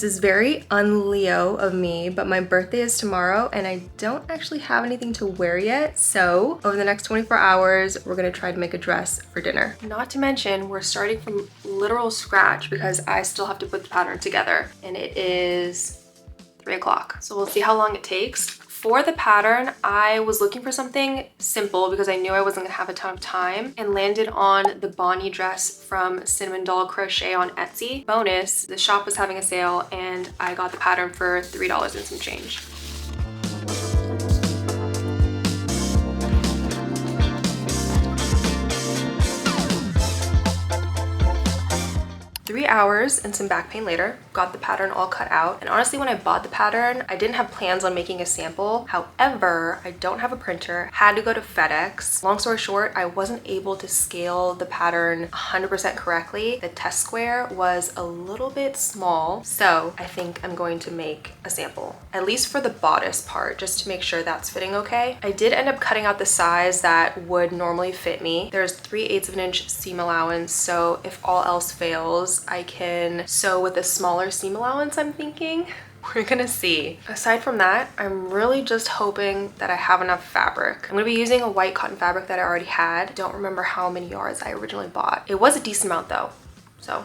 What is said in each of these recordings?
This is very un-Leo of me, but my birthday is tomorrow and I don't actually have anything to wear yet. So over the next 24 hours, we're gonna try to make a dress for dinner. Not to mention, we're starting from literal scratch because I still have to put the pattern together and it is 3 o'clock. So we'll see how long it takes. For the pattern, I was looking for something simple because I knew I wasn't gonna have a ton of time and landed on the Bonnie dress from Cinnamon Doll Crochet on Etsy. Bonus, the shop was having a sale and I got the pattern for $3 and some change. 3 hours and some back pain later, got the pattern all cut out. And honestly, when I bought the pattern, I didn't have plans on making a sample. However, I don't have a printer, had to go to FedEx. Long story short, I wasn't able to scale the pattern 100% correctly. The test square was a little bit small. So I think I'm going to make a sample, at least for the bodice part, just to make sure that's fitting okay. I did end up cutting out the size that would normally fit me. There's 3/8 of an inch seam allowance. So if all else fails, I can sew with a smaller seam allowance, I'm thinking. We're gonna see. Aside from that, I'm really just hoping that I have enough fabric. I'm gonna be using a white cotton fabric that I already had. Don't remember how many yards I originally bought. It was a decent amount though, so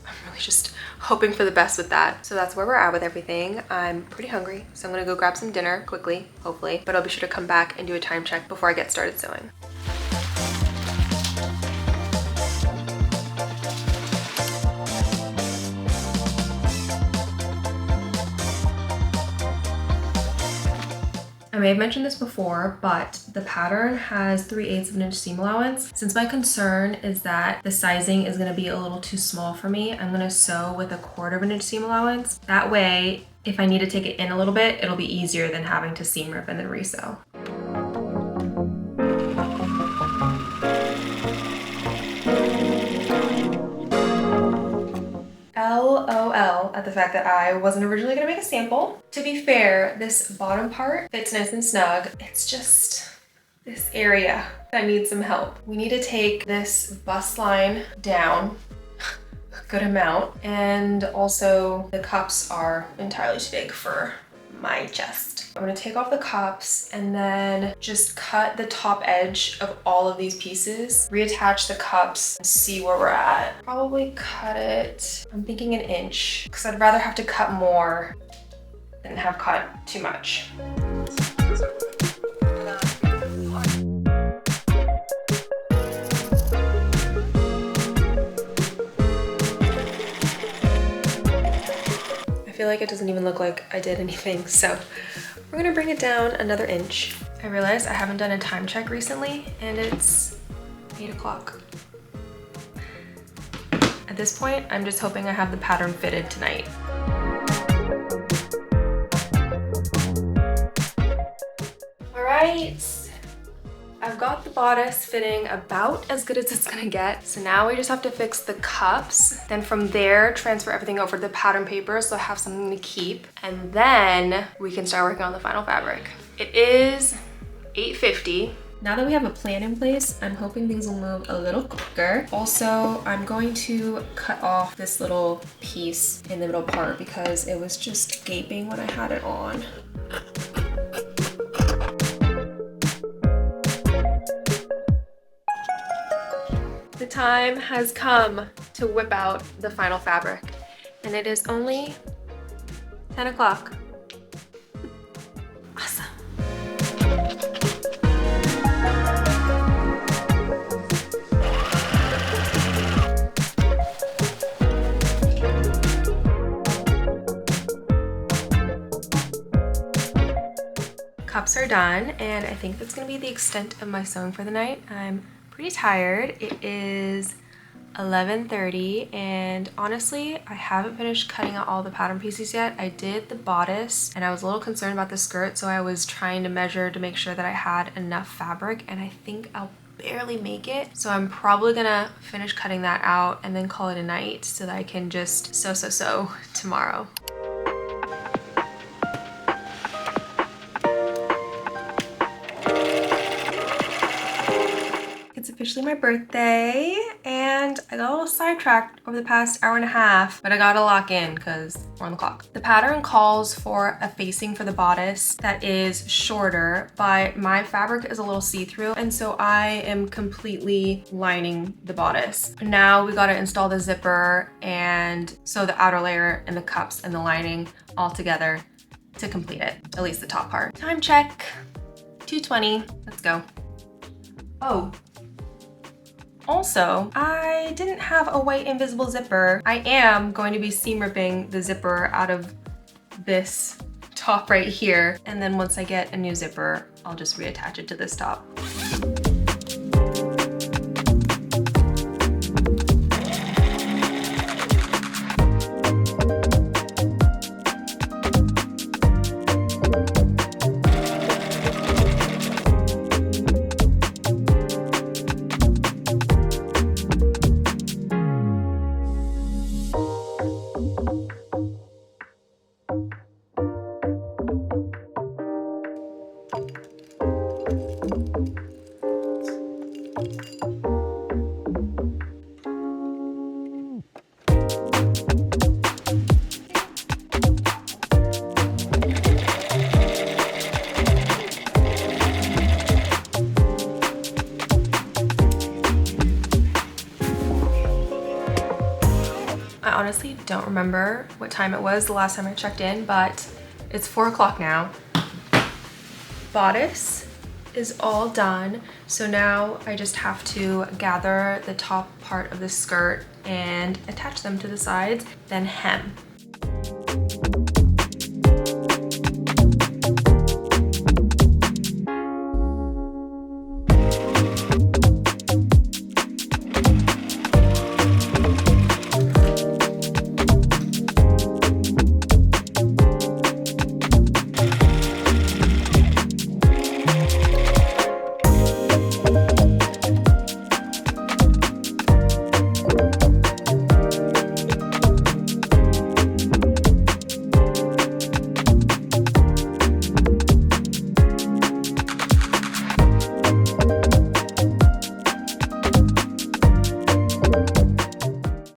I'm really just hoping for the best with that. So that's where we're at with everything. I'm pretty hungry, so I'm gonna go grab some dinner quickly, hopefully, but I'll be sure to come back and do a time check before I get started sewing. I may have mentioned this before, but the pattern has 3/8 of an inch seam allowance. Since my concern is that the sizing is gonna be a little too small for me, I'm gonna sew with a 1/4 of an inch seam allowance. That way, if I need to take it in a little bit, it'll be easier than having to seam rip and then resew. LOL at the fact that I wasn't originally gonna make a sample. To be fair, this bottom part fits nice and snug. It's just this area that needs some help. We need to take this bust line down a good amount, and also the cups are entirely too big for my chest. I'm gonna take off the cups and then just cut the top edge of all of these pieces, reattach the cups, and see where we're at. Probably cut it, I'm thinking 1 inch, because I'd rather have to cut more than have cut too much. I feel like it doesn't even look like I did anything, so we're gonna bring it down another inch. I realized I haven't done a time check recently and it's 8 o'clock. At this point, I'm just hoping I have the pattern fitted tonight. All right, I've got the bodice fitting about as good as it's gonna get. So now we just have to fix the cups. Then from there, transfer everything over to the pattern paper so I have something to keep. And then we can start working on the final fabric. It is 8:50. Now that we have a plan in place, I'm hoping things will move a little quicker. Also, I'm going to cut off this little piece in the middle part because it was just gaping when I had it on. The time has come to whip out the final fabric, and it is only 10 o'clock. Awesome. Cups are done, and I think that's gonna be the extent of my sewing for the night. I'm pretty tired. It is 11:30 and honestly, I haven't finished cutting out all the pattern pieces yet. I did the bodice and I was a little concerned about the skirt, so I was trying to measure to make sure that I had enough fabric, and I think I'll barely make it. So I'm probably gonna finish cutting that out and then call it a night so that I can just sew tomorrow. It's officially my birthday and I got a little sidetracked over the past hour and a half, but I gotta lock in because we're on the clock. The pattern calls for a facing for the bodice that is shorter, but my fabric is a little see-through, and so I am completely lining the bodice. Now we gotta install the zipper and sew the outer layer and the cups and the lining all together to complete it, at least the top part. Time check, 2:20, let's go. Oh, also, I didn't have a white invisible zipper. I am going to be seam ripping the zipper out of this top right here. And then once I get a new zipper, I'll just reattach it to this top. I honestly don't remember what time it was the last time I checked in, but it's 4 o'clock now. Bodice is all done, so now I just have to gather the top part of the skirt and attach them to the sides, then hem.